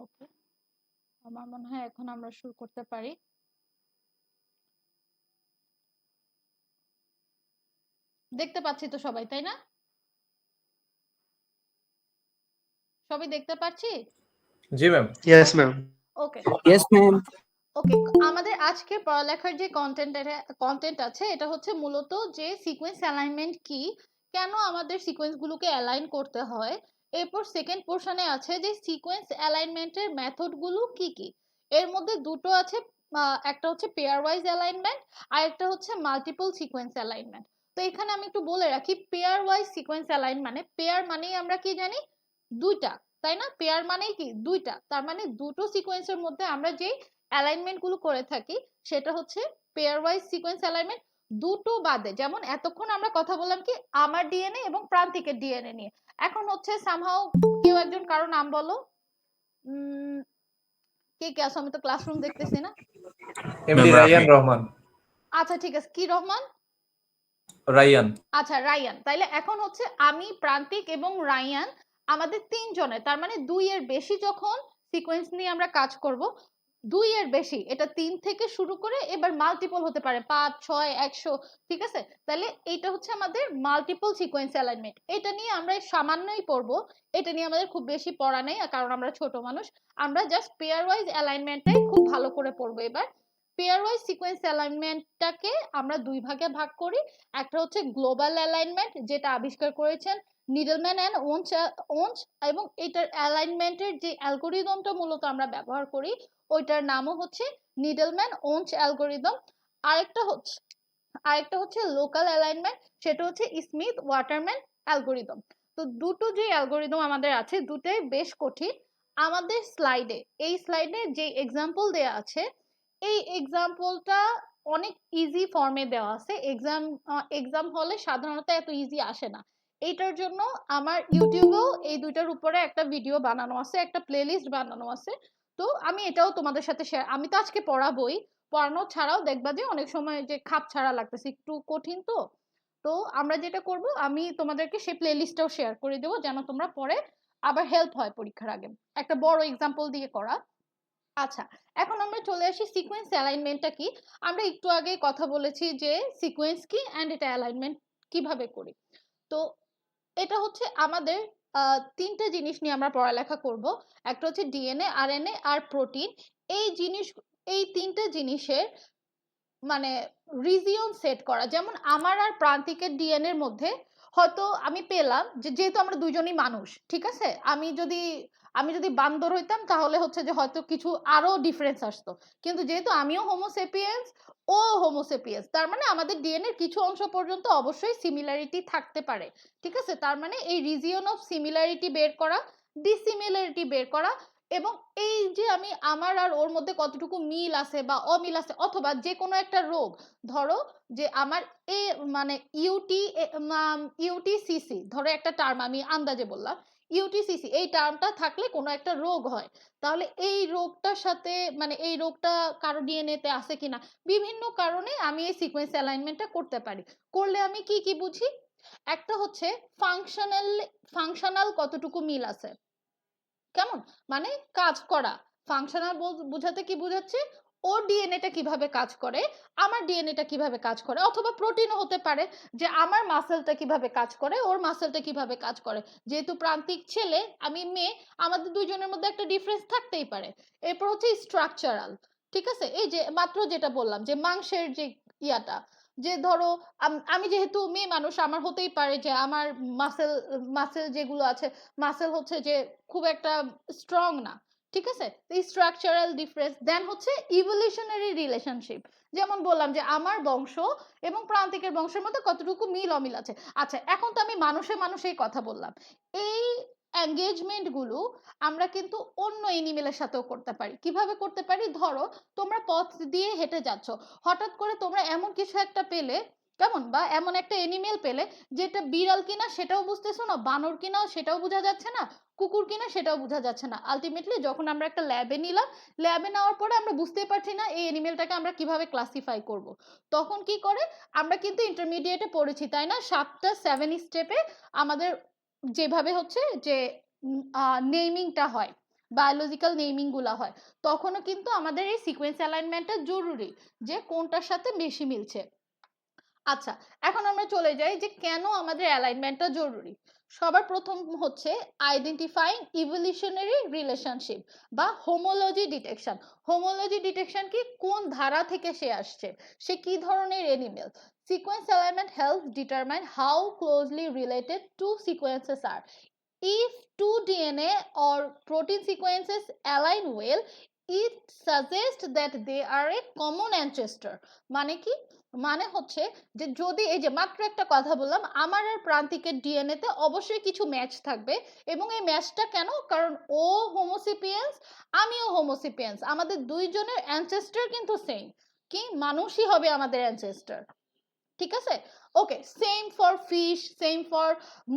ওকে, আমার মনে হয় এখন আমরা শুরু করতে পারি। দেখতে পাচ্ছি তো সবাই, তাই না? সবাই দেখতে পাচ্ছি? জি ma'am. Yes ma'am. Okay yes ma'am. Okay, আমাদের আজকে পড়ালেখার যে কন্টেন্ট আছে এটা হচ্ছে মূলত যে সিকোয়েন্স অ্যালাইনমেন্ট কি, কেন আমাদের সিকোয়েন্স গুলোকে অ্যালাইন করতে হয়। এরপর সেকেন্ড পোর্শনে আছে যে সিকোয়েন্স অ্যালাইনমেন্টের মেথড গুলো কি কি। এর মধ্যে দুটো আছে, একটা হচ্ছে পেয়ার ওয়াইজ অ্যালাইনমেন্ট আর একটা হচ্ছে মাল্টিপল সিকোয়েন্স অ্যালাইনমেন্ট। তো এখানে আমি একটু বলে রাখি, পেয়ার ওয়াইজ সিকোয়েন্স অ্যালাইন মানে, পেয়ার মানেই আমরা কি জানি, দুইটা, তাই না? পেয়ার মানেই কি দুইটা, তার মানে দুটো সিকোয়েন্সের মধ্যে আমরা যে অ্যালাইনমেন্ট গুলো করে থাকি সেটা হচ্ছে পেয়ার ওয়াইজ সিকোয়েন্স অ্যালাইনমেন্ট। দুটো বাদে, যেমন এতক্ষণ আমরা কথা বললাম কি আমার ডিএনএ এবং প্রান্তিকের ডিএনএ নিয়ে, এখন হচ্ছে সামহাও কেউ একজন কারো নাম বলো। কে কে আছো? আমি তো ক্লাসরুম দেখতেছি না। এমডি রায়ান রহমান। আচ্ছা ঠিক আছে, কি রহমান? রায়ান। আচ্ছা রায়ান। তাইলে এখন হচ্ছে আমি, প্রান্তিক এবং রায়ান, আমাদের তিনজনের, তার মানে 2 এর বেশি যখন সিকোয়েন্স নিয়ে আমরা কাজ করব, 2 এর বেশি, এটা 3 থেকে শুরু করে এবার মাল্টিপল হতে পারে 5, 6, 100, ঠিক আছে? তাহলে এটা হচ্ছে আমাদের মাল্টিপল সিকোয়েন্স অ্যালাইনমেন্ট। এটা নিয়ে আমরা সামান্যই পড়বো, এটা নিয়ে আমাদের খুব বেশি পড়া নেই কারণ আমরা ছোট মানুষ। আমরা জাস্ট পেয়ার ওয়াইজ অ্যালাইনমেন্টটাই খুব ভালো করে পড়বো এবার। পেয়ার ওয়াইজ সিকোয়েন্স অ্যালাইনমেন্টটাকে আমরা দুই ভাগে ভাগ করি। একটা হচ্ছে গ্লোবাল অ্যালাইনমেন্ট, যেটা আবিষ্কার করেছেন নিডলম্যান এন্ড ওনস, এবং এটার অ্যালাইনমেন্টের যে অ্যালগোরিদমটা মূলত আমরা ব্যবহার করি ওইটার নামও হচ্ছে নিডলম্যান ওনস অ্যালগোরিদম। আরেকটা হচ্ছে লোকাল অ্যালাইনমেন্ট, সেটা হচ্ছে স্মিথ ওয়াটারম্যান অ্যালগোরিদম। তো দুটো যে অ্যালগোরিদম আমাদের আছে দুটোই বেশ কঠিন। আমাদের এই স্লাইডে যে এক্সাম্পল দেয়া আছে এই এক্সাম্পলটা অনেক ইজি ফর্মে দেওয়া আছে। এক্সাম হলে সাধারণত এত ইজি আসে না। এইটার জন্য আমার ইউটিউবেও এই দুইটার উপরে একটা ভিডিও বানানো আছে, একটা প্লেলিস্ট বানানো আছে। তো আমি এটাও তোমাদের সাথে শেয়ার, আমি তো আজকে পড়াবোই, পড়ানো ছাড়াও দেখবা যে অনেক সময় যে খাপ ছাড়া লাগতেছে, একটু কঠিন তো। তো আমরা যেটা করব, আমি তোমাদেরকে সেই প্লেলিস্টটাও শেয়ার করে দেবো যেন তোমরা পরে আবার হেল্প হয় পরীক্ষার আগে, একটা বড় এক্সাম্পল দিয়ে করা। আচ্ছা, এখন আমরা চলে আসি সিকোয়েন্স অ্যালাইনমেন্টটা কি। আমরা একটু আগে কথা বলেছি যে সিকোয়েন্স কি অ্যান্ড এটা অ্যালাইনমেন্ট কিভাবে করি। তো এটা হচ্ছে আমাদের তিনটে জিনিস নিয়ে আমরা পড়ালেখা করব। একটা হচ্ছে ডিএনএ, আরএনএ আর প্রোটিন। এই তিনটে জিনিসের মানে রিজিয়ন সেট করা, যেমন আমার আর প্রান্তিকের ডিএনএ এর মধ্যে হয়তো আমি পেলাম যে যেহেতু আমরা দুইজনই মানুষ, ঠিক আছে, আমি যদি বান্দর হইতাম তাহলে হচ্ছে যে হয়তো কিছু আরো ডিফারেন্স আসতো, কিন্তু যেহেতু আমিও হোমোসেপিয়েন্স ও হোমোসেপিয়েন্স, তার মানে আমাদের ডিএনএ এর কিছু অংশ পর্যন্ত অবশ্যই সিমিলারিটি থাকতে পারে, ঠিক আছে? তার মানে এই রিজিয়ন অফ সিমিলারিটি বের করা, ডিসিমিলারিটি বের করা, এবং এই যে আমি আমার আর ওর মধ্যে কতটুকু মিল আছে বা অমিল আছে, অথবা যে কোনো একটা রোগ, ধরো যে আমার এ মানে ইউটিসিসি, ধরো একটা টার্ম আমি আন্দাজে বললাম, ইউটিসিসি এই টার্মটা থাকলে কোনো একটা রোগ হয়, তাহলে এই রোগটার সাথে মানে এই রোগটা কারো ডিএনএ তে আছে কিনা, বিভিন্ন কারণে আমি এই সিকোয়েন্স অ্যালাইনমেন্টটা করতে পারি। করলে আমি কি কি বুঝি, একটা হচ্ছে ফাংশনাল কতটুকু মিল আছে, কেমন মানে কাজ করা, ফাংশনাল বুঝাতে কি বুঝাচ্ছে, ওর ডিএনএটা কিভাবে কাজ করে, আমার ডিএনএটা কিভাবে কাজ করে, অথবা প্রোটিনও হতে পারে যে আমার মাসেলটা কিভাবে কাজ করে, ওর মাসেলটা কিভাবে কাজ করে। যেহেতু প্রান্তিক ছেলে আমি মেয়ে, আমাদের দুইজনের মধ্যে একটা ডিফারেন্স থাকতেই পারে। এরপর হচ্ছে স্ট্রাকচারাল, ঠিক আছে, এই যে মাত্র যেটা বললাম যে মাংসের যে ইয়াটা, যে ধরো আমি যেহেতু মেয়ে মানুষ, আমার হতেই পারে যে আমার মাসেল মাসেল যেগুলো আছে, মাসেল হচ্ছে যে খুব একটা স্ট্রং না, ঠিক আছে? এই স্ট্রাকচারাল ডিফারেন্স। দেন হচ্ছে ইভলিউশনারি রিলেশনশিপ, যেমন বললাম যে আমার বংশ এবং প্রান্তিকের বংশের মধ্যে কতটুকু মিল অমিল আছে। আচ্ছা, এখন তো আমি মানুষেই কথা বললাম, এই এঙ্গেজমেন্ট গুলো আমরা কিন্তু অন্য এনিমেলের সাথেও করতে পারি। কিভাবে করতে পারি, ধরো তোমরা পথ দিয়ে হেঁটে যাচ্ছ, হঠাৎ করে তোমরা এমন কিছু একটা পেলে, কেমন, বা এমন একটা এনিমেল পেলে যেটা বিড়াল কিনা সেটাও বুঝতেছো না, বানর কিনা সেটাও বোঝা যাচ্ছে না, কুকুর কিনা সেটাও বোঝা যাচ্ছে না। আলটিমেটলি যখন আমরা একটা ল্যাবে নিলাম, ল্যাবে নেওয়ার পরে আমরা বুঝতেই পারছি না এই এনিমেলটাকে আমরা কিভাবে ক্লাসিফাই করব। তখন কি করে, আমরা কিন্তু ইন্টারমিডিয়েটে পড়েছি তাই না, 7 স্টেপে আমাদের যেভাবে হচ্ছে যে নেমিংটা হয়, বায়োলজিক্যাল নেমিং গুলা হয়, তখনও কিন্তু আমাদের এই সিকোয়েন্স অ্যালাইনমেন্টটা জরুরি, যে কোনটার সাথে বেশি মিলছে। আচ্ছা, এখন আমরা চলে যাই যে কেন আমাদের অ্যালাইনমেন্টটা জরুরি। সবার প্রথম হচ্ছে আইডেন্টিফাইং ইভলিউশনারি রিলেশনশিপ বা হোমোলজি ডিটেকশন। হোমোলজি ডিটেকশন কি, কোন ধারা থেকে সে আসছে, সে কি ধরনের animal. Sequence alignment helps determine how closely related two sequences are. If two DNA or protein sequences align well, it suggests that they are a common ancestor. মানে কি, মানে হচ্ছে যে যদি এই যে মাত্র একটা কথা বললাম, আমার আর প্রান্তিকের ডিএনএ তে অবশ্যই কিছু ম্যাচ থাকবে, এবং এই ম্যাচটা কেন, কারণ ও হোমোসিপিয়েন্স, আমিও হোমোসিপিয়েন্স, আমাদের দুইজনের অ্যানসেস্টর কিন্তু সেম, কি মানুষই হবে আমাদের অ্যানসেস্টর। ঠিক আছে, okay, same for fish, same for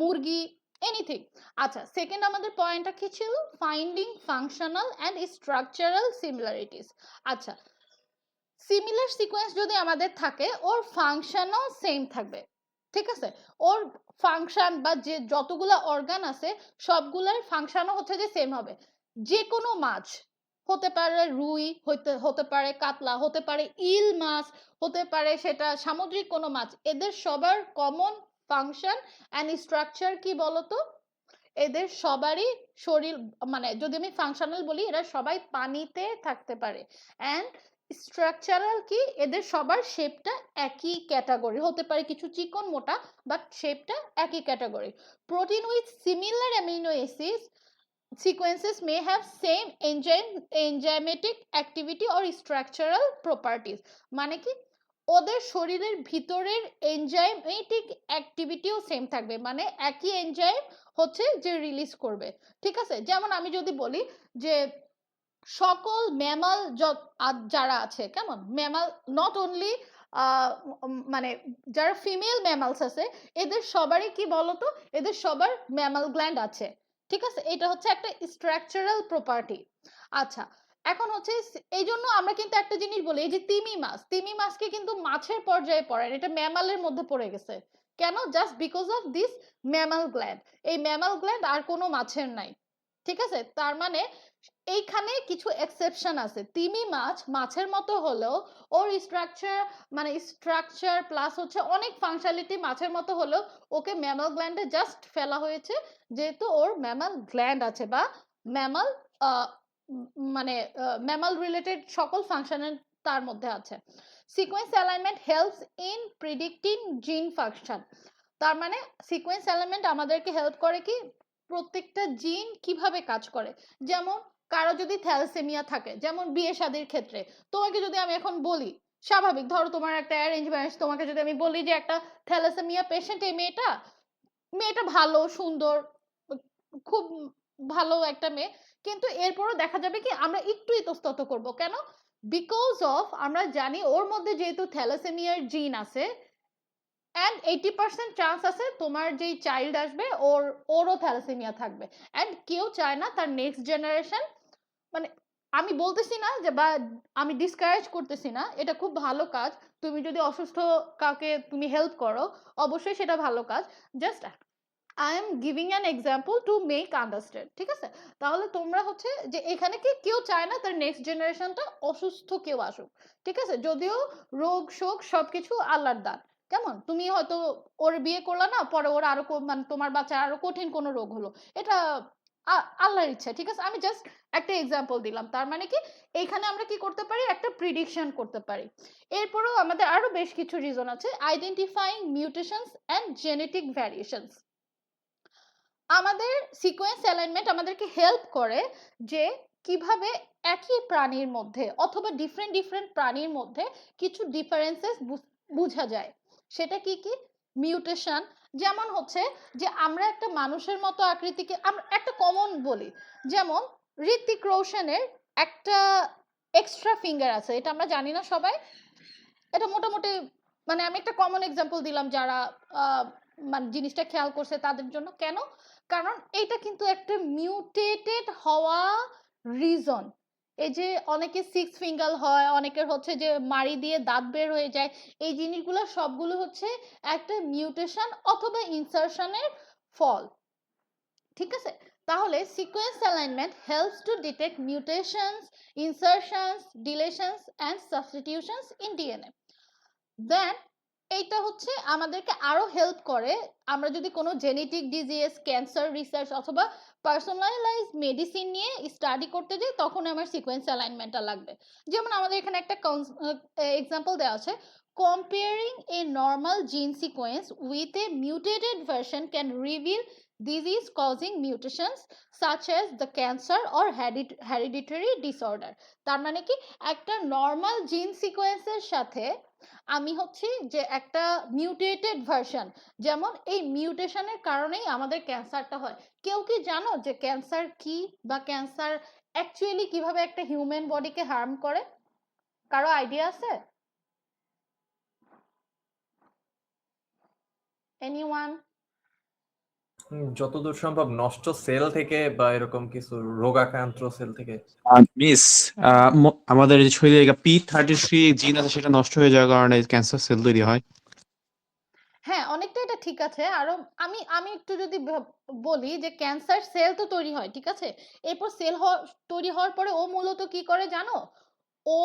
মুরগি, এনিথিং। আচ্ছা, সেকেন্ড আমাদের পয়েন্টটা কি ছিল, finding functional and structural similarities. আচ্ছা, সিমিলার সিকোয়েন্স যদি আমাদের থাকে, ওর ফাংশনও সেম থাকবে। ঠিক আছে, ওর ফাংশন বা যে যতগুলা অর্গান আছে সবগুলার ফাংশনও হচ্ছে যে সেম হবে। যে কোনো মাছ হতে পারে, রুই হতে পারে, কাতলা হতে পারে, ইল মাছ হতে পারে, সেটা সামুদ্রিক কোনো মাছ, এদের সবার কমন ফাংশন অ্যান্ড স্ট্রাকচার কি বলতো, এদের সবারই শরীর, মানে যদি আমি ফাংশনাল বলি, এরা সবাই পানিতে থাকতে পারে। অ্যান্ড স্ট্রাকচারাল কি, এদের সবার শেপটা একই ক্যাটাগরি হতে পারে, কিছু চিকন মোটা, বাট শেপটা একই category. Protein with similar amino acid sequences may have same enzymatic activity or structural properties. মানে কি, ওদের শরীরের ভিতরের এনজাইমেটিক অ্যাক্টিভিটিও সেম থাকবে, মানে একই এনজাইম হচ্ছে যে রিলিজ করবে। ঠিক আছে, যেমন আমি যদি বলি যে সকল ম্যামাল যারা আছে, কেমন ম্যামাল, নট অনলি মানে যারা ফিমেল ম্যামালস আছে, এদের সবারই কি বলতো, এদের সবার ম্যামাল গ্ল্যান্ড আছে। ঠিক আছে, এটা হচ্ছে একটা স্ট্রাকচারাল প্রপার্টি। আচ্ছা, এখন হচ্ছে এই জন্য আমরা কিন্তু একটা জিনিস বলি, এই যে তিমি মাছকে কিন্তু মাছের পর্যায়ে পড়ে, এটা ম্যামালের মধ্যে পড়ে গেছে। কেন, just because of this mammal gland. এই ম্যামাল গ্ল্যান্ড আর কোনো মাছের নাই। ঠিক আছে, তার মানে এইখানে কিছু এক্সেপশন আছে। তিমি মাছ মাছের মতো হলেও ওর স্ট্রাকচার, মানে স্ট্রাকচার প্লাস হচ্ছে অনেক ফাংশনালিটি মাছের মতো হলেও ওকে ম্যামাল গ্ল্যান্ডে জাস্ট ফেলা হয়েছে, যেহেতু ওর ম্যামাল গ্ল্যান্ড আছে বা ম্যামাল, মানে ম্যামাল রিলেটেড সকল ফাংশনের তার মধ্যে আছে। সিকোয়েন্স অ্যালাইনমেন্ট হেল্পস ইন প্রিডিক্টিং জিন ফাংশন। তার মানে সিকোয়েন্স অ্যালাইনমেন্ট আমাদেরকে হেল্প করে কি, প্রত্যেকটা জিন কিভাবে কাজ করে। যেমন কারো যদি থ্যালাসেমিয়া থাকে, যেমন বিয়ে শাদীর ক্ষেত্রে, তোমাকে যদি আমি এখন বলি, স্বাভাবিক ধরো তোমার একটা অ্যারেঞ্জ ম্যারেজ, তোমাকে যদি আমি বলি যে একটা থ্যালাসেমিয়া পেশেন্ট, এই মেয়েটা ভালো সুন্দর, খুব ভালো একটা মেয়ে, কিন্তু এরপরও দেখা যাবে কি আমরা একটু ইতস্তত করব, কেন, বিকজ অফ আমরা জানি ওর মধ্যে যেহেতু থ্যালাসেমিয়ার জিন আছে, অ্যান্ড 80% চান্স আছে তোমার যেই চাইল্ড আসবে ওরও থ্যালাসেমিয়া থাকবে। অ্যান্ড কেউ চায় না তার নেক্সট জেনারেশন, মানে আমি বলতেছি না যে, বা আমি ডিসকারেজ করতেছি না, এটা খুব ভালো কাজ, তুমি যদি অসুস্থ কাউকে তুমি হেল্প করো, অবশ্যই সেটা ভালো কাজ। Just I am giving an example to make understand. ঠিক আছে, তাহলে তোমরা হচ্ছে যে এখানে কি কেউ চায় না তার নেক্সট জেনারেশনটা অসুস্থ কেউ আসুক। ঠিক আছে, যদিও রোগ শোক সবকিছু আল্লাহর দান, কেমন, তুমি হয়তো ওর বিয়ে করলা না, পরে ওর আরো মানে তোমার বাচ্চা আরো কঠিন কোনো রোগ হলো, এটা আল্লাহর ইচ্ছা। ঠিক আছে, আমি জাস্ট একটা এক্সাম্পল দিলাম। তার মানে কি, এইখানে আমরা কি করতে পারি, একটা প্রিডিকশন করতে পারি। এরপরেও আমাদের আরো বেশ কিছু রিজন আছে, identifying mutations and genetic variations. আমাদের সিকোয়েন্স অ্যালাইনমেন্ট আমাদেরকে হেল্প করে যে কিভাবে একই প্রাণীর মধ্যে অথবা ডিফারেন্ট প্রাণীর মধ্যে কিছু ডিফারেন্সেস বোঝা যায়। সেটা কি কি, মিউটেশন। যেমন হচ্ছে যে আমরা একটা মানুষের মতো আকৃতিকে, আমরা একটা কমন বলি, যেমন ঋত্বিক রোশনের একটা এক্সট্রা ফিঙ্গার আছে, এটা আমরা জানি না সবাই, এটা মোটামুটি, মানে আমি একটা কমন এক্সাম্পল দিলাম, যারা মানে জিনিসটা খেয়াল করছে তাদের জন্য। কেন, কারণ এটা কিন্তু একটা মিউটেটেড হওয়া রিজন। এই যে অনেকে 6 ফিঙ্গার হয়, অনেকের হচ্ছে যে মাড়ি দিয়ে দাঁত বের হয়ে যায়, এই জিনিসগুলো সবগুলো হচ্ছে একটা মিউটেশন অথবা ইনসারশনের ফল। ঠিক আছে, তাহলে sequence alignment helps to detect mutations, insertions, deletions and substitutions in DNA. Then এইটা হচ্ছে আমাদেরকে আরো হেল্প করে আমরা যদি কোনো জেনেটিক ডিজিজ, ক্যান্সার রিসার্চ অথবা পার্সোনালাইজড মেডিসিন নিয়ে স্টাডি করতে যাই, তখন আমার সিকোয়েন্স অ্যালাইনমেন্টটা লাগবে। যেমন আমাদের এখানে একটা এক্সাম্পল দেওয়া আছে, comparing a normal gene sequence with a mutated version can reveal disease causing mutations such as the cancer or hereditary disorder। তার মানে কি, একটা নর্মাল জিন সিকোয়েন্সের সাথে আমি হচ্ছে যে একটা মিউটেটেড ভার্সন, যেমন এই মিউটেশনের কারণেই আমাদের ক্যান্সারটা হয়। কেউ কি জানো যে ক্যান্সার কি, বা ক্যান্সার অ্যাকচুয়ালি কিভাবে একটা হিউম্যান বডিকে হার্ম করে? কারো আইডিয়া আছে? এনিওয়ান? যতদূর সম্ভব নষ্ট সেল থেকে বা এরকম কিছু রোগাক্রান্ত সেল থেকে। মিস, আমাদের যে শরীরে P33 জিন আছে সেটা নষ্ট হয়ে যাওয়ার কারণে ক্যান্সার সেল তৈরি হয়। হ্যাঁ, অনেকটা এটা ঠিক আছে। আরো আমি আমি একটু যদি বলি যে ক্যান্সার সেল তো তৈরি হয়, ঠিক আছে, এরপর সেল তৈরি হওয়ার পরে ও মূলত কি করে জানো? ও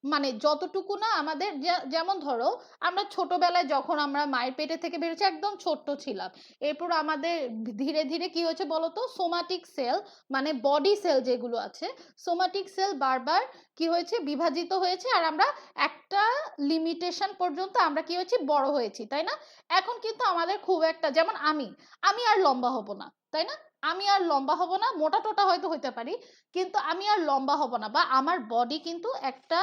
মানে যতটুকু না আমাদের, যেমন ধরো আমরা ছোটবেলায় যখন আমরা মায়ের পেটে থেকে বেরোচ্ছি একদম ছোট্ট ছিলাম, এরপর আমাদের ধীরে ধীরে কি হয়েছে বলতো, সোমাটিক সেল মানে বডি সেল যেগুলো আছে, সোমাটিক সেল বারবার কি হয়েছে, বিভাজিত হয়েছে, আর আমরা একটা লিমিটেশন পর্যন্ত আমরা কি হয়েছি, বড় হয়েছি, তাই না? এখন কিন্তু আমাদের খুব একটা, যেমন আমি আর লম্বা হব না, তাই না? আমি আর লম্বা হব না, মোটা টোটা হয়তো হইতে পারি, কিন্তু আমি আর লম্বা হব না, বা আমার বডি কিন্তু একটা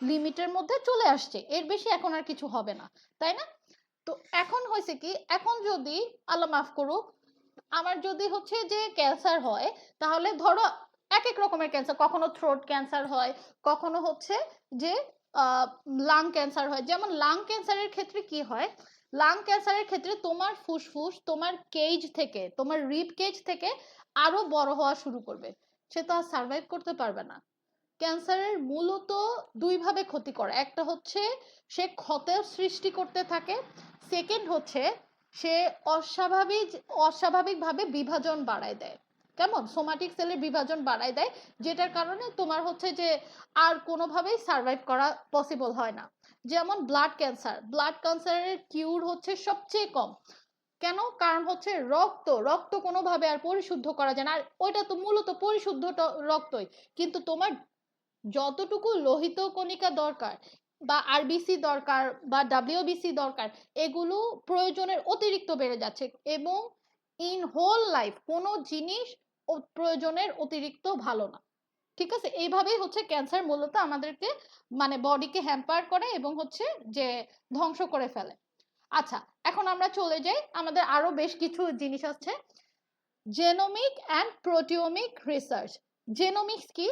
লিমিটের মধ্যে চলে আসছে, এর বেশি এখন আর কিছু হবে না, তাই না? তো এখন হয়েছে কি, এখন যদি আল্লাহ মাফ করুক আমার যদি হচ্ছে যে ক্যান্সার হয়, তাহলে ধরো এক এক রকমের ক্যান্সার, কখনো থ্রোট ক্যান্সার হয়, কখনো হচ্ছে যে লাং ক্যান্সার হয়। যেমন লাং ক্যান্সারের ক্ষেত্রে কি হয়, লাং ক্যান্সারের ক্ষেত্রে তোমার ফুসফুস তোমার কেজ থেকে, তোমার রিব কেজ থেকে আরো বড় হওয়া শুরু করবে, সে তো আর সার্ভাইভ করতে পারবে না। ক্যান্সারের মূলত দুইভাবে ক্ষতি করে, একটা হচ্ছে সে ক্ষতের সৃষ্টি করতে থাকে, সেকেন্ড হচ্ছে সে অস্বাভাবিকভাবে বিভাজন বাড়ায় দেয়। কেমন? সোমাটিক সেলের বিভাজন বাড়ায় দেয়, যেটার কারণে তোমার হচ্ছে যে আর কোনোভাবেই সার্ভাইভ করা পসিবল হয় না। যেমন ব্লাড ক্যান্সারের কিউর হচ্ছে সবচেয়ে কম। কেন? কারণ হচ্ছে রক্ত কোনোভাবে আর পরিশুদ্ধ করা যায় না, আর ওইটা তো মূলত পরিশুদ্ধ রক্তই, কিন্তু তোমার যতটুকু লোহিত কণিকা দরকার বা আরবিসি দরকার বা ডাব্লিউবিসি দরকার, এগুলো প্রয়োজনের অতিরিক্ত বেড়ে যাচ্ছে, এবং ইন হোল লাইফ কোনো জিনিস প্রয়োজনের অতিরিক্ত ভালো না। ঠিক আছে, এইভাবেই হচ্ছে ক্যান্সার মূলত আমাদেরকে মানে বডিকে হ্যাম্পার করে এবং হচ্ছে যে ধ্বংস করে ফেলে। আচ্ছা, এখন আমরা চলে যাই, আমাদের আরো বেশ কিছু জিনিস আছে। Genomic and proteomic research. Genomics কি?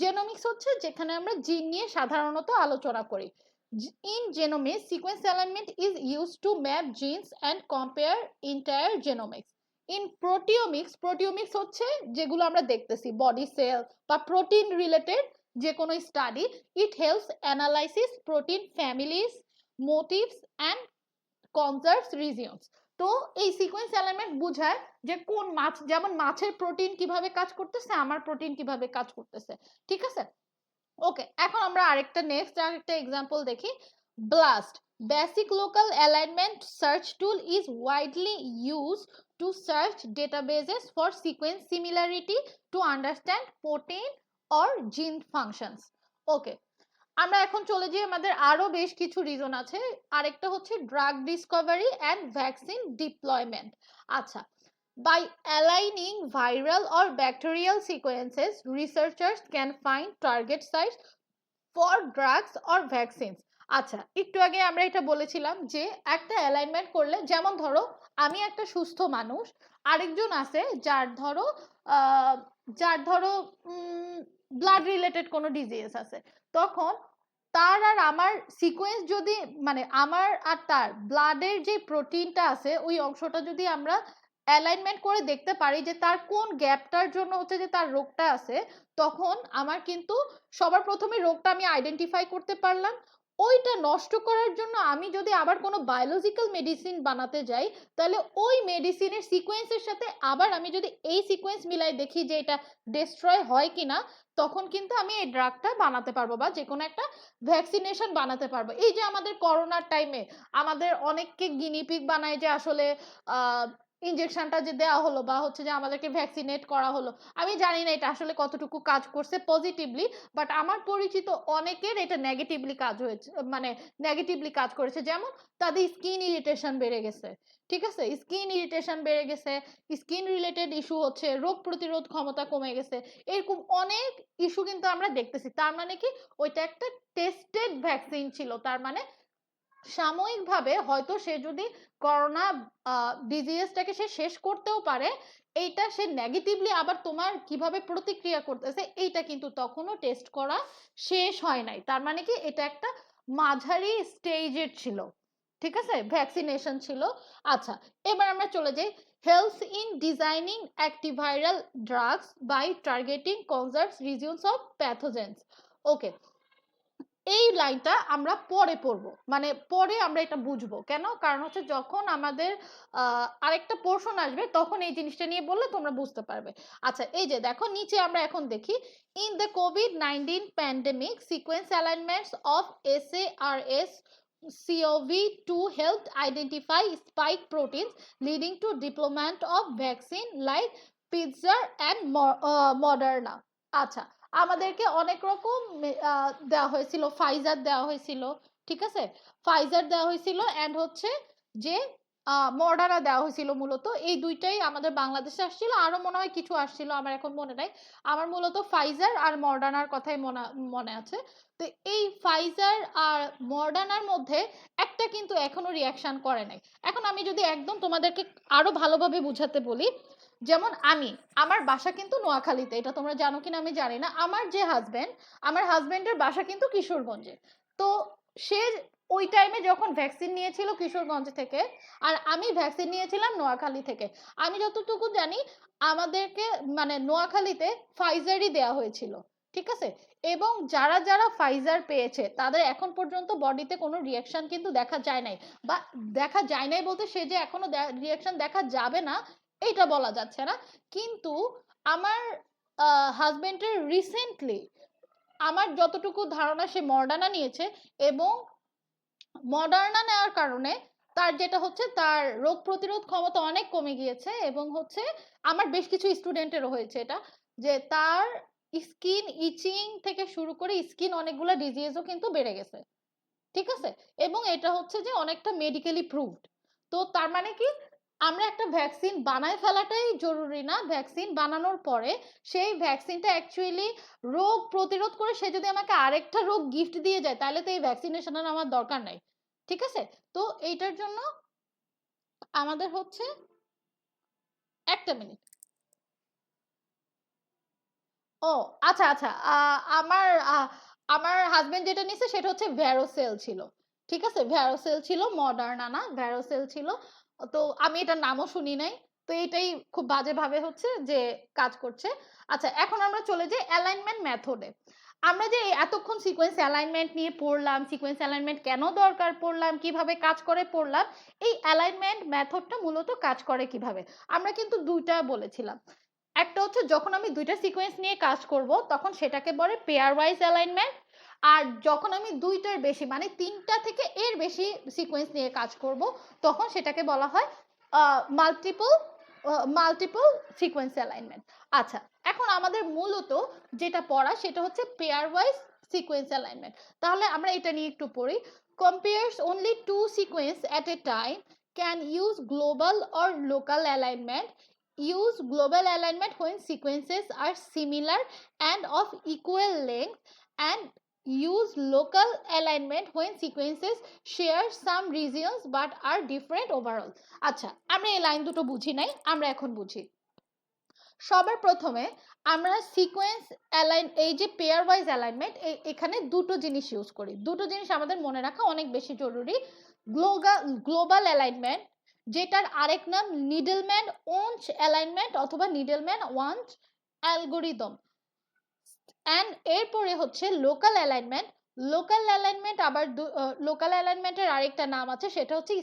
জেনোমিক্স হচ্ছে যেখানে আমরা জিন নিয়ে সাধারণত আলোচনা করি। In genomics sequence alignment is used to map genes and compare entire genomics. In proteomics হচ্ছে যেগুলো আমরা দেখতেছি বডি সেল বা প্রোটিন রিলেটেড যে কোনো study, it helps analysis protein families, motifs and conserves regions. তো এই সিকোয়েন্স এলিমেন্ট বোঝায় যে কোন মাছ, যেমন মাছের প্রোটিন কিভাবে কাজ করতেছে, আমার প্রোটিন কিভাবে কাজ করতেছে, ঠিক আছে? ওকে, এখন আমরা আরেকটা এক্সাম্পল দেখি। Blast basic local alignment search tool is widely used to search databases for sequence similarity to understand protein or জিন ফাংশনস। ওকে, আমরা এখন চলে যাই, আমাদের আরো বেশ কিছু রিজন আছে। আরেকটা হচ্ছে drug Discovery and vaccine deployment. আচ্ছা, by aligning viral or bacterial sequences, researchers can find target sites for drugs or vaccines. আচ্ছা, একটু আগে আমরা এটা বলেছিলাম যে একটা অ্যালাইনমেন্ট করলে, যেমন ধরো আমি একটা সুস্থ মানুষ, আরেকজন আছে যার ধরো ব্লাড রিলেটেড কোনো ডিজিজ আছে, তখন তার আর আমার সিকোয়েন্স যদি মানে আমার আর তার ব্লাডের যে প্রোটিনটা আছে ওই অংশটা যদি আমরা অ্যালাইনমেন্ট করে দেখতে পারি যে তার কোন গ্যাপটার জন্য হচ্ছে যে তার রোগটা আছে, তখন আমার কিন্তু সবার প্রথমে রোগটা আমি আইডেন্টিফাই করতে পারলাম, ওইটা নষ্ট করার জন্য আমি যদি আবার কোনো বায়োলজিক্যাল মেডিসিন বানাতে যাই, তাহলে ওই মেডিসিনের সিকোয়েন্সের সাথে আবার আমি যদি এই সিকোয়েন্স মিলাই দেখি যে এটা ডিস্ট্রয় হয় কিনা, তখন কিন্তু আমি এই ড্রাগটা বানাতে পারবো বা যে কোনো একটা ভ্যাকসিনেশন বানাতে পারবো। এই যে আমাদের করোনার টাইমে আমাদের অনেককে গিনিপিগ বানায় যে আসলে ইনজেকশনটা যে দেওয়া হলো বা হচ্ছে যে আমাদেরকে ভ্যাকসিনেট করা হলো, আমি জানি না এটা আসলে কতটুকু কাজ করছে পজিটিভলি, বাট আমার পরিচিত অনেকের এটা নেগেটিভলি কাজ হয়েছে, মানে নেগেটিভলি কাজ করেছে। যেমন তাদের স্কিন ইরিটেশন বেড়ে গেছে, ঠিক আছে, স্কিন ইরিটেশন বেড়ে গেছে, স্কিন রিলেটেড ইস্যু হচ্ছে, রোগ প্রতিরোধ ক্ষমতা কমে গেছে, এরকম অনেক ইস্যু কিন্তু আমরা দেখতেছি। তার মানে কি ওইটা একটা টেস্টেড ভ্যাকসিন ছিল, তার মানে সাময়িকভাবে হয়তো সে যদি করোনা ডিজিজটাকে সে শেষ করতেও পারে, এইটা সে নেগেটিভলি আবার তোমার কিভাবে প্রতিক্রিয়া করতেছে এইটা কিন্তু তখনও টেস্ট করা শেষ হয় নাই। তার মানে কি এটা একটা মাঝারি স্টেজের ছিল, ঠিক আছে, ভ্যাকসিনেশন ছিল। আচ্ছা, এবার আমরা চলে যাই help in designing antiviral drugs by targeting conserved regions of pathogens. Okay, এই লাইনটা আমরা পরে পড়বো, মানে পরে আমরা এটা বুঝবো কেন, কারণ হচ্ছে যখন আমাদের আরেকটা পোর্শন আসবে তখন এই জিনিসটা নিয়ে বললে তোমরা বুঝতে পারবে। আচ্ছা, এই যে দেখো নিচে আমরা এখন দেখি in the COVID-19 pandemic sequence alignments of SARS CoV-2 helped identify spike proteins leading to development of vaccine like Pfizer and Moderna। আচ্ছা, আমাদেরকে অনেক রকম দেওয়া হয়েছিল, ফাইজার দেওয়া হয়েছিল, ঠিক আছে, ফাইজার দেওয়া হয়েছিল এন্ড হচ্ছে যে মডার্না দেওয়া হয়েছিল। মূলত এই দুইটাই আমাদের বাংলাদেশে আসছিল, আরো মনে হয় কিছু আসছিল, আমার এখন মনে নাই। আমার মূলত ফাইজার আর মডার্নার কথাই মনে আছে। তো এই ফাইজার আর মডার্নার মধ্যে একটা কিন্তু এখনো রিয়াকশন করে নাই। এখন আমি যদি একদম তোমাদেরকে আরো ভালোভাবে বুঝাতে বলি, যেমন আমার বাসা কিন্তু নোয়াখালীতে, এটা তোমরা জানো কিনা আমি জানি না। আমার হাজবেন্ডের বাসা কিন্তু কিশোরগঞ্জে। তো সে ওই টাইমে যখন ভ্যাকসিন নিয়েছিল কিশোরগঞ্জ থেকে, আর আমি ভ্যাকসিন নিয়েছিলাম নোয়াখালী থেকে, আমি যতটুকু জানি আমাদেরকে মানে নোয়াখালীতে ফাইজারই দেওয়া হয়েছিল, ঠিক আছে। এবং যারা যারা ফাইজার পেয়েছে তাদের এখন পর্যন্ত বডিতে কোনো রিয়াকশন কিন্তু দেখা যায় নাই, বা দেখা যায় নাই বলতে সে যে এখনো রিয়াকশন দেখা যাবে না এইটা বলা যাচ্ছে না। কিন্তু আমার হাজবেন্ডের রিসেন্টলি, আমার যতটুকু ধারণা, সে মডার্না নিয়েছে এবং মডার্না নেওয়ার কারণে তার যেটা হচ্ছে তার রোগ প্রতিরোধ ক্ষমতা অনেক কমে গিয়েছে, এবং হচ্ছে আমার বেশ কিছু স্টুডেন্টেরও হয়েছে এটা, যে তার স্কিন ইচিং থেকে শুরু করে স্কিন অনেকগুলো ডিজিজও কিন্তু বেড়ে গেছে, ঠিক আছে। এবং এটা হচ্ছে যে অনেকটা মেডিকেলি প্রুভড। তো তার মানে কি আমরা একটা ভ্যাকসিন বানায় ফেলাটাই জরুরি না, ভ্যাকসিন বানানোর পরে সেই ভ্যাকসিনটা অ্যাকচুয়ালি রোগ প্রতিরোধ করে সে যদি আমাকে আরেকটা রোগ গিফট দিয়ে যায়, তাহলে তো এই ভ্যাকসিনেশনের আমার দরকার নাই, ঠিক আছে। তো এইটার জন্য আমাদের হচ্ছে, একটা মিনিট, ও আচ্ছা আচ্ছা, আমার আমার হাজবেন্ড যেটা নিছে সেটা হচ্ছে ভ্যারোসেল ছিল, ঠিক আছে, ভ্যারোসেল ছিল, মডার্না না, ভ্যারোসেল ছিল। তো আমি এটার নামও শুনি নাই। তো এটাই খুব বাজেভাবে হচ্ছে যে কাজ করছে। আচ্ছা, এখন আমরা চলে যাই অ্যালাইনমেন্ট মেথডে। আমরা যে এতক্ষণ সিকোয়েন্স অ্যালাইনমেন্ট নিয়ে পড়লাম, সিকোয়েন্স অ্যালাইনমেন্ট কেন দরকার পড়লাম, কিভাবে কাজ করে পড়লাম, এই অ্যালাইনমেন্ট মেথডটা মূলত কাজ করে কিভাবে আমরা কিন্তু দুইটা বলেছিলাম। একটা হচ্ছে যখন আমি দুইটা সিকোয়েন্স নিয়ে কাজ করব তখন সেটাকে বলে পেয়ার ওয়াইজ অ্যালাইনমেন্ট, আর যখন আমি দুইটার বেশি মানে তিনটা থেকে এর বেশি সিকোয়েন্স নিয়ে কাজ করব তখন সেটাকে বলা হয় মাল্টিপল সিকোয়েন্স অ্যালাইনমেন্ট। আচ্ছা, এখন আমাদের মূলত যেটা পড়া সেটা হচ্ছে পেয়ার ওয়াইজ সিকোয়েন্স অ্যালাইনমেন্ট। তাহলে আমরা এটা নিয়ে একটু পড়ি। Compares only two sequence at a time, can use global or local alignment. Use global alignment when sequences are similar and of equal length, and use local alignment when sequences share some regions but are different overall. আচ্ছা, আমরা এই line দুটো বুঝি নাই, আমরা এখন বুঝি। সবার প্রথমে আমরা সিকোয়েন্স এই যে পেয়ার ওয়াইজ অ্যালাইনমেন্ট, এখানে দুটো জিনিস ইউজ করি, দুটো জিনিস আমাদের মনে রাখা অনেক বেশি জরুরি। গ্লোবাল অ্যালাইনমেন্ট, যেটার আরেক নাম নিডলম্যান ওয়াঞ্চ অ্যালাইনমেন্ট অথবা নিডলম্যান ওয়াঞ্চ অ্যালগোরিদম, এন্ড এরপরে হচ্ছে লোকাল অ্যালাইনমেন্ট লোকাল অ্যালাইনমেন্ট আবার লোকাল অ্যালাইনমেন্টের আরেকটা নাম আছে, সেটা হচ্ছে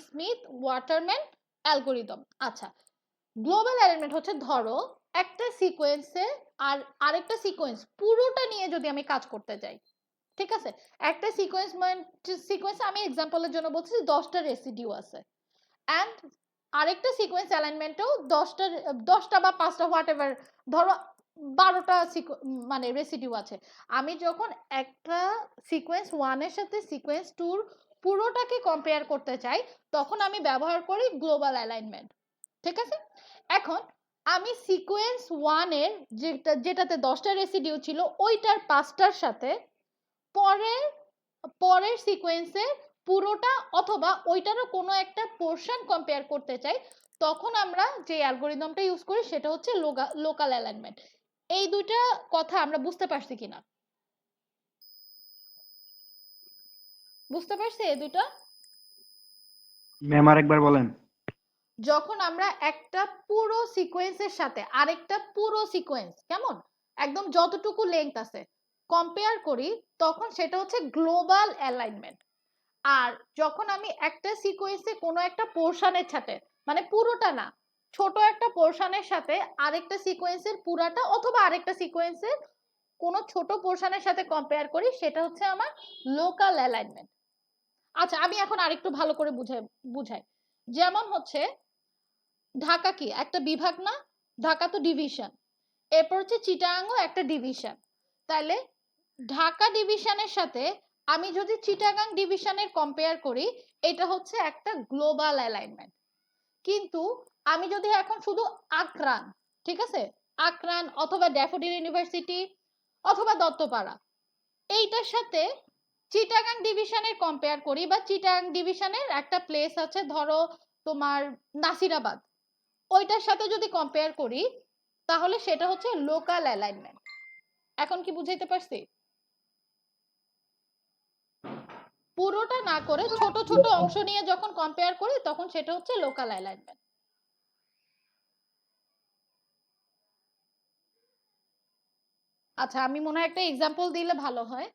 স্মিথ ওয়াটারম্যান অ্যালগোরিদম। আচ্ছা, গ্লোবাল অ্যালাইনমেন্ট হচ্ছে ধরো একটা সিকোয়েন্সে আর আরেকটা সিকোয়েন্স পুরোটা নিয়ে যদি আমি কাজ করতে যাই, ঠিক আছে, একটা সিকোয়েন্স আমি এক্সাম্পলের জন্য বলছি 10টা রেসিডিউ আছে, অ্যান্ড আরেকটা সিকোয়েন্স অ্যালাইনমেন্টেও 10টা বা 5টা হোয়াট এভার, ধরো 12টা মানে রেসিডিউ আছে। আমি যখন একটা সিকোয়েন্স 1 এর সাথে সিকোয়েন্স 2 পুরোটাকে কম্পেয়ার করতে চাই, তখন আমি ব্যবহার করি গ্লোবাল অ্যালাইনমেন্ট, ঠিক আছে। এখন আমি সিকোয়েন্স 1 এর যেটাতে 10টা রেসিডিউ ছিল ওইটার 5টার সাথে পরের সিকোয়েন্সের পুরোটা অথবা ওইটারও কোনো একটা পোর্শন কম্পেয়ার করতে চাই, তখন আমরা যে অ্যালগোরিদমটা ইউজ করি সেটা হচ্ছে লোকাল অ্যালাইনমেন্ট। এই দুইটা কথা আমরা বুঝতে পারছি কিনা? বুঝতে পারছি এই দুইটা? ম্যাম আরেকবার বলেন। যখন আমরা একটা পুরো সিকোয়েন্সের সাথে আরেকটা পুরো সিকোয়েন্স, কেমন একদম যতটুকু লেংথ আছে, কম্পেয়ার করি, তখন সেটা হচ্ছে গ্লোবাল অ্যালাইনমেন্ট। আর যখন আমি একটা সিকোয়েন্সে কোনো একটা পোর্শনের সাথে, মানে পুরোটা না, ছোট একটা পোর্শনের সাথে আরেকটা সিকোয়েন্সের পুরাটা অথবা আরেকটা সিকোয়েন্সের কোনো ছোট পোর্শনের সাথে কম্পেয়ার করি, সেটা হচ্ছে আমার লোকাল অ্যালাইনমেন্ট। আচ্ছা, আমি এখন আরেকটু ভালো করে বুঝাই। যেমন হচ্ছে ঢাকা কি একটা বিভাগ না? ঢাকা তো ডিভিশন। এরপর হচ্ছে চিটাগাংও একটা ডিভিশন। তাহলে ঢাকা ডিভিশনের সাথে আমি যদি চিটাগাং ডিভিশনের কম্পেয়ার করি, এটা হচ্ছে একটা গ্লোবাল অ্যালাইনমেন্ট। কিন্তু আমি যদি এখন শুধু আকরান, ঠিক আছে, আকরান অথবা ড্যাফোডিল ইউনিভার্সিটি অথবা দত্তপাড়া, এইটার সাথে চিটাগাং ডিভিশনের কম্পেয়ার করি, বা চিটাগাং ডিভিশনের একটা প্লেস আছে ধরো তোমার নাসিরাবাদ, ওইটার সাথে যদি কম্পেয়ার করি, তাহলে সেটা হচ্ছে লোকাল অ্যালাইনমেন্ট। এখন কি বুঝাইতে পারছি? পুরোটা না করে ছোট ছোট অংশ নিয়ে যখন কম্পেয়ার করি, তখন সেটা হচ্ছে লোকাল অ্যালাইনমেন্ট। আচ্ছা, আমি মনে হয় একটা এক্সাম্পল দিলে ভালো হয়।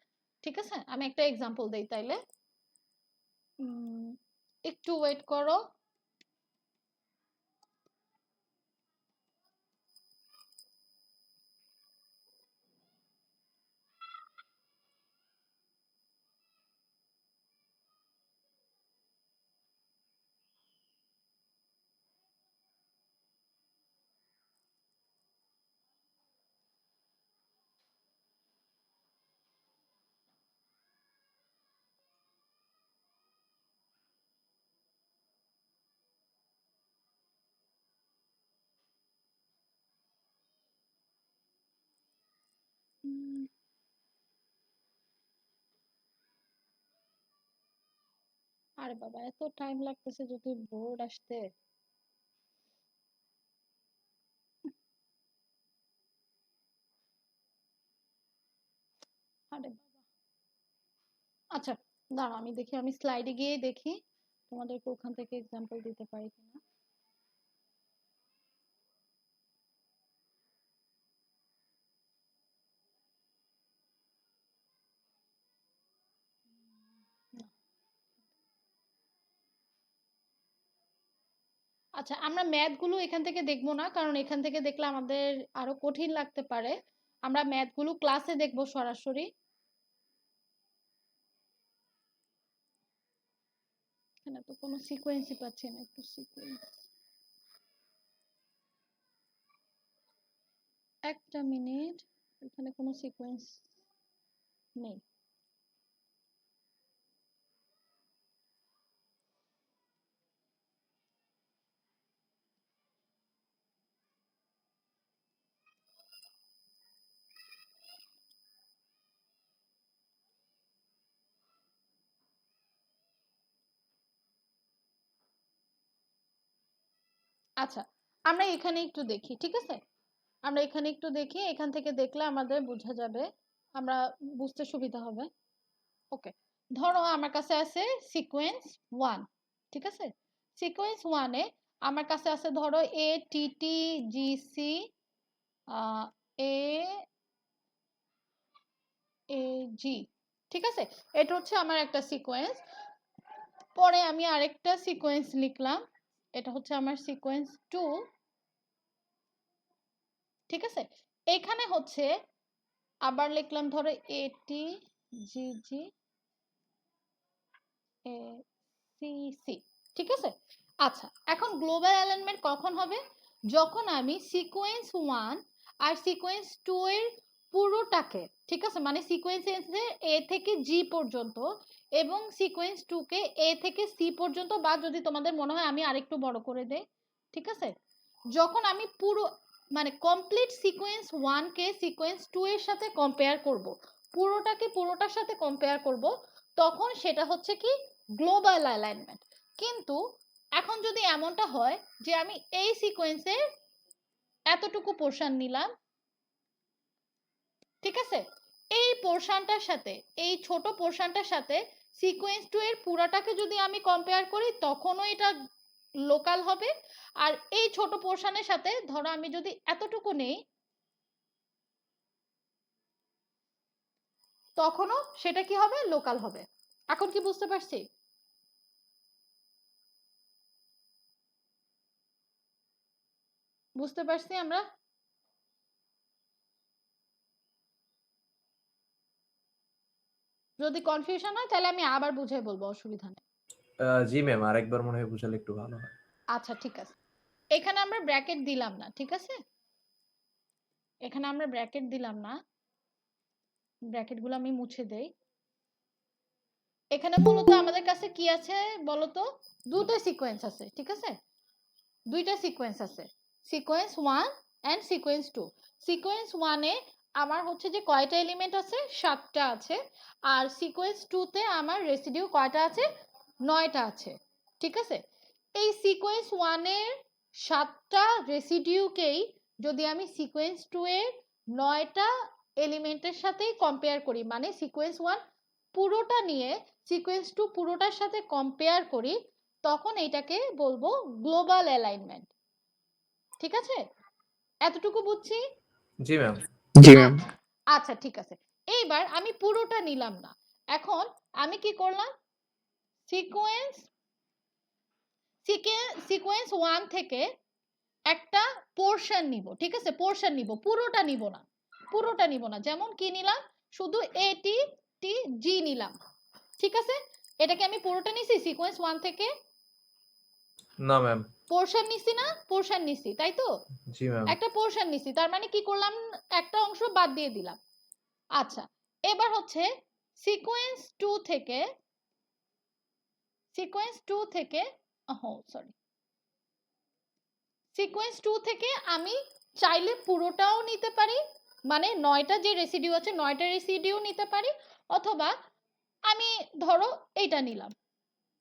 ঠিক আছে, আমি একটা এক্সাম্পল দেই তাইলে। একটু ওয়েট করো। আরে বাবা, এত টাইম লাগতেছে যদি বোর্ড আসতে। আরে বাবা। আচ্ছা, দাঁড়াও, আমি দেখি, আমি স্লাইডে গিয়ে দেখি তোমাদেরকে ওখান থেকে এক্সাম্পল দিতে পারি কিনা। আচ্ছা, আমরা ম্যাথ গুলো এখান থেকে দেখবো না, কারণ এখান থেকে দেখলে আমাদের আরো কঠিন লাগতে পারে। আমরা ম্যাথ গুলো ক্লাসে দেখবো সরাসরি। এখানে তো কোনো সিকোয়েন্সই পাচ্ছি না, একটু সিকোয়েন্স, একটা মিনিট, এখানে কোনো সিকোয়েন্স নেই। আচ্ছা, আমরা এখানে একটু দেখি, ঠিক আছে, আমরা এখানে একটু দেখি, এখান থেকে দেখলে আমাদের বোঝা যাবে, আমরা বুঝতে সুবিধা হবে। ওকে, ধরো আমার কাছে আছে সিকোয়েন্স 1, ঠিক আছে। সিকোয়েন্স 1-এ আমার কাছে আছে ধরো এ টি টি জি সি এ এ জি, ঠিক আছে, এটা হচ্ছে আমার একটা সিকোয়েন্স। পরে আমি আরেকটা সিকোয়েন্স লিখলাম, এটা হচ্ছে আমার সিকোয়েন্স 2। ঠিক আছে, এখানে হচ্ছে আবার লিখলাম ধরো এটি জিজি এ সি সি। ঠিক আছে, আচ্ছা এখন গ্লোবাল অ্যালাইনমেন্ট কখন হবে? যখন আমি সিকোয়েন্স 1 আর সিকোয়েন্স 2 এর পুরোটাকে, ঠিক আছে, মানে সিকোয়েন্স এ থেকে জি পর্যন্ত এবং সিকোয়েন্স 2 কে এ থেকে সি পর্যন্ত, বা যদি তোমাদের মনে হয় আমি আরেকটু বড় করে দেই, ঠিক আছে, যখন আমি পুরো মানে কমপ্লিট সিকোয়েন্স 1 কে সিকোয়েন্স 2 এর সাথে কম্পেয়ার করব, পুরোটাকে পুরোটার সাথে কম্পেয়ার করব, তখন সেটা হচ্ছে কি গ্লোবাল অ্যালাইনমেন্ট। কিন্তু এখন যদি এমনটা হয় যে আমি এই সিকোয়েন্সের এতটুকু পোরশন নিলাম, ঠিক আছে, এই পোরশনটার সাথে এই ছোট পোরশনটার সাথে সিকোয়েন্স 2 এর পুরাটাকে যদি আমি কম্পেয়ার করি তখনও এটা লোকাল হবে। আর এই ছোট পোরশনের সাথে ধরো আমি যদি এতটুকু নেই তখনও সেটা কি হবে, লোকাল হবে। এখন কি বুঝতে পারছি? বুঝতে পারছি আমরা? যদি কনফিউশন হয় তাহলে আমি আবার বুঝাই বলবো, অসুবিধা নেই। জি ম্যাম, আরেকবার মনে হয় বুঝালে একটু ভালো হয়। আচ্ছা ঠিক আছে, এখানে আমরা ব্র্যাকেট দিলাম না, ঠিক আছে, এখানে আমরা ব্র্যাকেট দিলাম না, ব্র্যাকেটগুলো আমি মুছে দেই। এখানে মূলত আমাদের কাছে কি আছে বলতো, দুটো সিকোয়েন্স আছে, ঠিক আছে, দুইটা সিকোয়েন্স আছে, সিকোয়েন্স 1 এন্ড সিকোয়েন্স 2। সিকোয়েন্স 1 এ আমার হচ্ছে যে কয়টা এলিমেন্ট আছে, 7টা আছে। আর সিকোয়েন্স 2 তে আমার রেসিডিউ কয়টা আছে, 9টা আছে। ঠিক আছে, এই সিকোয়েন্স 1 এর 7টা রেসিডিউকেই যদি আমি সিকোয়েন্স 2 এর 9টা এলিমেন্টের সাথেই কম্পেয়ার করি, মানে সিকোয়েন্স 1 পুরোটা নিয়ে সিকোয়েন্স 2 পুরোটার সাথে কম্পেয়ার করি, তখন এটাকে বলবো গ্লোবাল অ্যালাইনমেন্ট। ঠিক আছে, এতটুকু বুঝছি? জি ম্যাম। জি ম্যাম। আচ্ছা ঠিক আছে, এইবার আমি পুরোটা নিলাম না, এখন আমি কি করলাম, সিকোয়েন্স সিকোয়েন্স 1 থেকে একটা পোরশন নিব, ঠিক আছে, পোরশন নিব, পুরোটা নিব না, পুরোটা নিব না। যেমন কি নিলাম, শুধু এটি টি জি নিলাম, ঠিক আছে, এটাকে আমি পুরোটা নিছি সিকোয়েন্স 1 থেকে? না ম্যাম। পোরশন নিছি না, পোরশন নিছি, তাই তো, জি ম্যাম। একটা পোরশন নিছি, তার মানে কি করলাম, একটা অংশ বাদ দিয়ে দিলাম। আচ্ছা, এবার হচ্ছে সিকোয়েন্স 2 থেকে সরি, সিকোয়েন্স 2 থেকে আমি চাইলে পুরোটাও নিতে পারি, মানে 9টা যে রেসিডিউ আছে 9টা রেসিডিউ নিতে পারি, অথবা আমি ধরো এইটা নিলাম,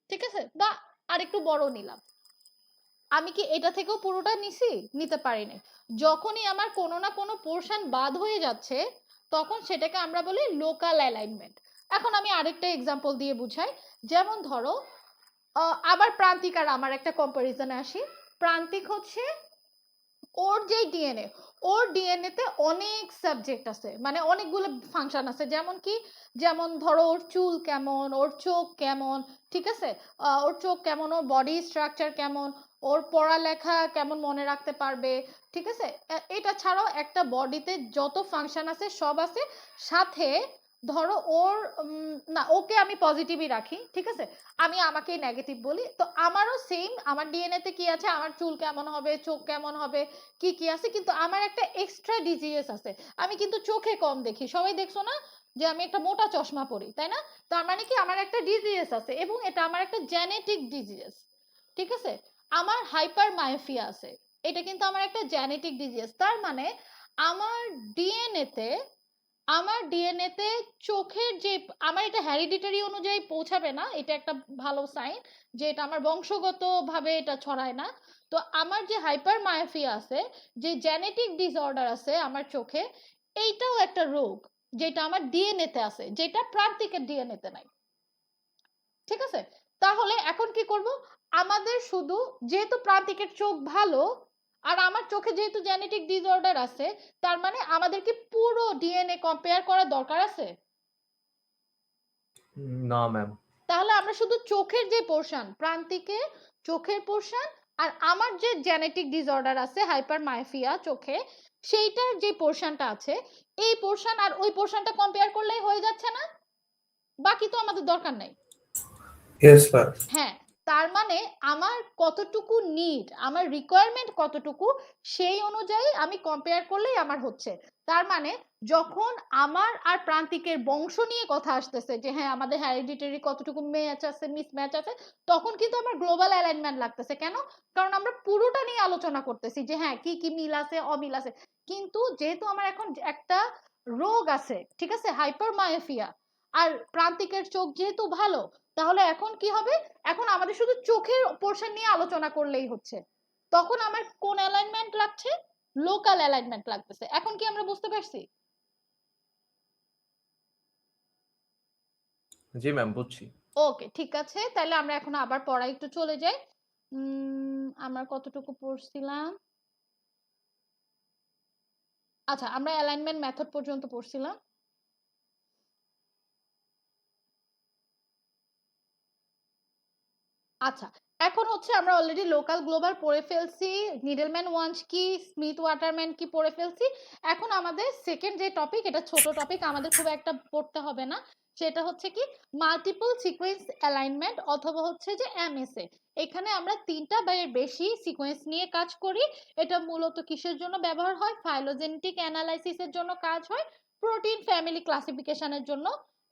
ঠিক আছে, বা আরেকটু বড় নিলাম। আমি কি এটা থেকেও পুরোটা নিতে পারি না। যখনই আমার কোনো না কোনো পোরশন বাদ হয়ে যাচ্ছে তখন সেটাকে আমরা বলি লোকাল অ্যালাইনমেন্ট। এখন আমি আরেকটা এক্সাম্পল দিয়ে বুঝাই, যেমন ধরো আবার প্রান্তিক আর আমার একটা কম্পারিজনে আসি। প্রান্তিক হচ্ছে ওর যে ডিএনএ, ওর ডিএনএ তে অনেক সাবজেক্ট আছে, মানে অনেকগুলো ফাংশন আছে, যেমন কি, যেমন ধরো ওর চুল কেমন, ওর চোখ কেমন, ঠিক আছে, ওর চোখ কেমন, ওর বডি স্ট্রাকচার কেমন, ওর পড়ালেখা কেমন মনে রাখতে পারবে, ঠিক আছে, এটা ছাড়াও একটা বডিতে যত ফাংশন আছে সব আছে। সাথে ধরো ওর না, ওকে আমি পজিটিভই রাখি, ঠিক আছে, আমি আমাকে নেগেটিভ বলি, তো আমারও সেম, আমার ডিএনএ তে কি আছে, আমার চুল কেমন হবে, চোখ কেমন হবে, কি কি আছে, কিন্তু আমার একটা এক্সট্রা ডিজিএস আছে। আমি কিন্তু চোখে কম দেখি, সবাই দেখছো না যে আমি একটা মোটা চশমা পরি, তাই না? তার মানে কি আমার একটা ডিজিএস আছে এবং এটা আমার একটা জেনেটিক ডিজিএস, ঠিক আছে। আমার হাইপার মায়োপিয়া আছে, এটা কিন্তু আমার একটা জেনেটিক ডিজিএস। তার মানে আমার ডিএনএ তে চোখের যে, আমার এটা হেরিডিটারি অনুযায়ী পৌঁছাবে না, এটা একটা ভালো সাইন যে এটা আমার বংশগত ভাবে এটা ছড়ায় না। তো আমার যে হাইপার মায়োপিয়া আছে, যে জেনেটিক ডিসঅর্ডার আছে আমার চোখে, এইটাও একটা রোগ যেটা আমার ডিএনএ তে আছে, যেটা প্রান্তিকের ডিএনএ তে নাই। ঠিক আছে, তাহলে এখন কি করব, আমাদের শুধু যেহেতু প্রান্তিকের চোখ ভালো আর আমার চোখে যেহেতু জেনেটিক ডিসঅর্ডার আছে, তার মানে আমাদের কি পুরো ডিএনএ কম্পেয়ার করার দরকার আছে? না ম্যাম। তাহলে আমরা শুধু চোখের যে পোর্শন, প্রান্তিকে চোখের পোর্শন, আর আমার যে জেনেটিক ডিসঅর্ডার আছে হাইপারমায়োপিয়া চোখে, সেইটার যে পোর্শনটা আছে, এই পোর্শন আর ওই পোর্শনটা কম্পেয়ার করলেই হয়ে যাচ্ছে না? বাকি তো আমাদের দরকার নাই। Yes ma'am. হ্যাঁ, তার মানে আমার কতটুকু নিড, আমার রিকোয়ারমেন্ট কতটুকু, সেই অনুযায়ী আমি কম্পেয়ার করলেই আমার হচ্ছে। তার মানে যখন আমার আর প্রান্তিকের বংশ নিয়ে কথা আসতেছে যে হ্যাঁ আমাদের হেরিডিটারি কতটুকু ম্যাচ আছে, মিসম্যাচ আছে, তখন কিন্তু আমার গ্লোবাল অ্যালাইনমেন্ট লাগতেছে। কেন? কারণ আমরা পুরোটা নিয়ে আলোচনা করতেছি যে হ্যাঁ কি কি মিল আছে, অমিল আছে। কিন্তু যেহেতু আমার এখন একটা রোগ আছে, ঠিক আছে, হাইপারমায়োপিয়া, আর প্রান্তিকের চোখ যেহেতু ভালো, তাহলে এখন কি হবে? এখন আমাদের শুধু চোখের পোর্শন নিয়ে আলোচনা করলেই হচ্ছে। তখন আমার কোন অ্যালাইনমেন্ট লাগছে? লোকাল অ্যালাইনমেন্ট লাগতেছে। এখন কি আমরা বুঝতে পারছি? জি ম্যাম, বুঝছি। ওকে, ঠিক আছে, তাহলে আমরা এখন আবার পড়ায় একটু চলে যাই। আমরা কতটুকু পড়ছিলাম? আচ্ছা, আমরা অ্যালাইনমেন্ট মেথড পর্যন্ত পড়ছিলাম। আচ্ছা, এখন হচ্ছে আমরা অলরেডি লোকাল গ্লোবাল পড়ে ফেলছি, নিডলম্যান ওয়ান্স কি, স্মিথ ওয়াটারম্যান কি পড়ে ফেলছি। এখন আমাদের সেকেন্ড যে টপিক, এটা ছোট টপিক, আমাদের খুব একটা পড়তে হবে না, সেটা হচ্ছে কি মাল্টিপল সিকোয়েন্স অ্যালাইনমেন্ট অথবা হচ্ছে যে এমএসএ। এখানে আমরা তিনটা বা এর বেশি সিকোয়েন্স নিয়ে কাজ করি। এটা মূলত কিসের জন্য ব্যবহার হয়? ফাইলোজেনেটিক অ্যানালাইসিসের জন্য কাজ হয়, প্রোটিন ফ্যামিলি ক্লাসিফিকেশনের জন্য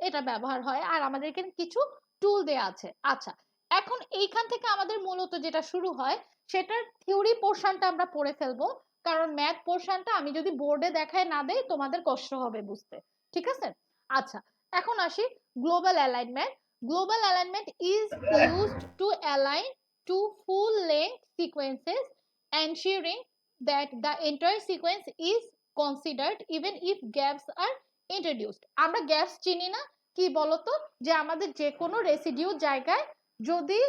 এটা ব্যবহার হয়, আর আমাদের এখানে কিছু টুল দেয়া আছে। আচ্ছা, এখন এইখান থেকে আমাদের মূলত যেটা শুরু হয়, সেটার থিওরি পোর্শনটা আমরা পড়ে ফেলবো, কারণ ম্যাথ পোর্শনটা আমি যদি বোর্ডে দেখায় না দেই তোমাদের কষ্ট হবে বুঝতে, ঠিক আছে? আচ্ছা, এখন আসি global alignment. Global alignment is used two align two full length sequences ensuring that the entire sequence is considered even if gaps are introduced. আমরা গ্যাপস চিনি না, কি বলতো, যে আমাদের যে কোনো রেসিডিউ জায়গায় যদি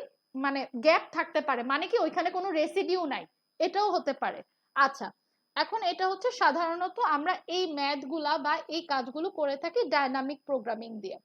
মানে গ্যাপ থাকতে পারে, মানে কি ওইখানে কোনো রেসিডিউ নাই, এটাও হতে পারে। আচ্ছা, এখন এটা হচ্ছে সাধারণত আমরা এই ম্যাথগুলা বা এই কাজগুলো করে থাকি ডাইনামিক প্রোগ্রামিং দিয়ে।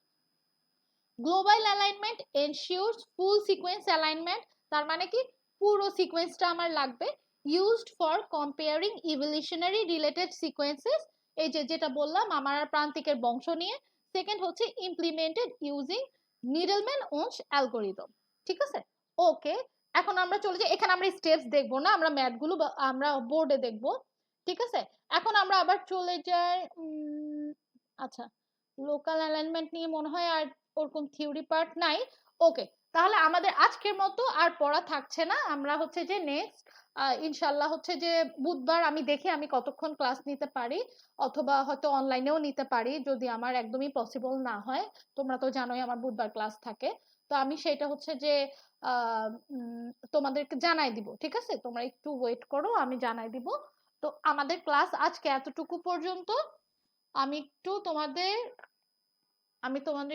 গ্লোবাল অ্যালাইনমেন্ট এনশিওরস ফুল সিকোয়েন্স অ্যালাইনমেন্ট, তার মানে কি পুরো সিকোয়েন্সটা আমার লাগবে। Used for comparing evolutionary related sequences, এই যে যেটা বললাম আমার আর প্রান্তিকের বংশ নিয়ে। সেকেন্ড হচ্ছে ইমপ্লিমেন্টেড ইউজিং নিডলম্যান ওন্স অ্যালগরিদম, ঠিক আছে? ওকে, এখন আমরা চলে যাই, এখানে আমরা স্টেপস দেখবো না, আমরা ম্যাথগুলো আমরা বোর্ডে দেখবো, ঠিক আছে? এখন আমরা আবার চলে যাই, আচ্ছা, লোকাল অ্যালাইনমেন্ট নিয়ে মনে হয় আর ওরকম থিওরি পার্ট নাই। ওকে, তাহলে আমাদের আজকের মতো আর পড়া থাকছে না। আমরা হচ্ছে যে নেক্সট ইনশাল্লাহ হচ্ছে যে বুধবার আমি দেখি আমি কতক্ষণ ক্লাস নিতে পারি, অথবা হয়তো অনলাইনেও নিতে পারি যদি আমার একদমই পসিবল না হয়। তোমরা তো জানোই আমার বুধবার ক্লাস থাকে, তো আমি সেটা হচ্ছে যে তোমাদেরকে জানাই দিব, ঠিক আছে? তোমরা একটু ওয়েট করো, আমি জানাই দিব। তো আমাদের ক্লাস আজকে এতটুকু পর্যন্ত। আমি একটু তোমাদের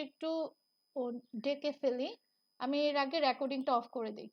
একটু ডেকে ফেলি, আমি এর আগে রেকর্ডিংটা অফ করে দিই।